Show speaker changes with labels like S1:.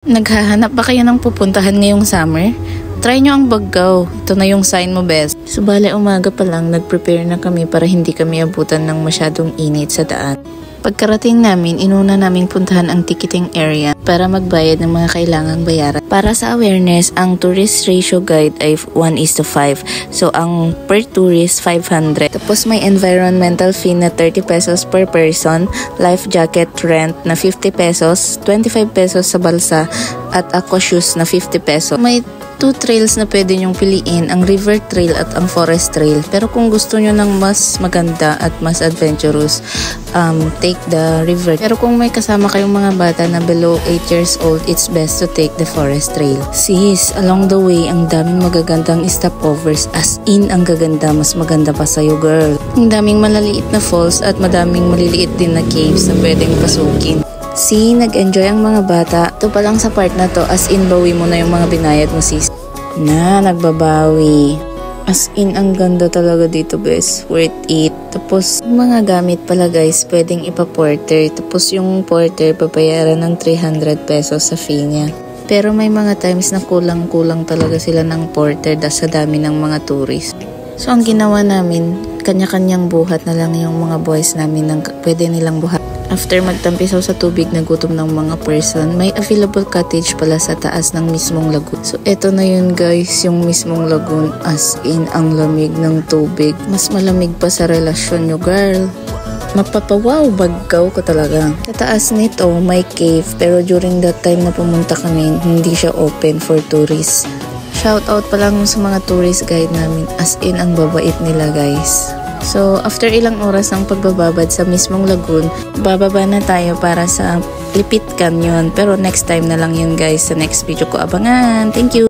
S1: Naghahanap ba kayo ng pupuntahan ngayong summer? Try nyo ang Baggao. Ito na yung sign mo, best. Subale umaga pa lang, nag-prepare na kami para hindi kami abutan ng masyadong init sa daan. Pagkarating namin, inuna naming puntahan ang ticketing area para magbayad ng mga kailangang bayaran. Para sa awareness, ang tourist ratio guide ay 1:5. So, ang per tourist, 500. Tapos may environmental fee na 30 pesos per person, life jacket rent na 50 pesos, 25 pesos sa balsa, at aqua shoes na 50 pesos. May 2 trails na pwede nyong piliin, ang river trail at ang forest trail. Pero kung gusto nyo ng mas maganda at mas adventurous, take the river. Pero kung may kasama kayong mga bata na below 8 years old, it's best to take the forest trail. Sis, along the way, ang daming magagandang stopovers. As in, ang gaganda, mas maganda pa sa'yo, girl. Ang daming malaliit na falls at madaming maliliit din na caves na pwedeng pasukin. See, nag-enjoy ang mga bata. Ito pa lang sa part na to, as in, bawi mo na yung mga binayad mo, sis. Na, nagbabawi. As in, ang ganda talaga dito, bes. Worth it. Tapos, mga gamit pala, guys, pwedeng ipa-porter. Tapos, yung porter, papayaran ng 300 pesos sa fee niya. Pero may mga times na kulang-kulang talaga sila ng porter sa dami ng mga tourist. So, ang ginawa namin, kanya-kanyang buhat na lang yung mga boys namin ng pwede nilang buhat. After magtampisaw sa tubig na gutom ng mga person, may available cottage pala sa taas ng mismong lagoon. So, eto na yun, guys, yung mismong lagoon. As in, ang lamig ng tubig. Mas malamig pa sa relasyon nyo, girl. Mapapawaw, Baggao ko talaga. Sa taas nito, may cave. Pero during that time na pumunta kami, hindi siya open for tourists. Shoutout pa lang sa mga tourist guide namin. As in, ang babait nila, guys. So, after ilang oras ng pagbababad sa mismong lagoon, bababa na tayo para sa Lipit Canyon. Pero next time na lang yun, guys. Sa next video ko, abangan. Thank you!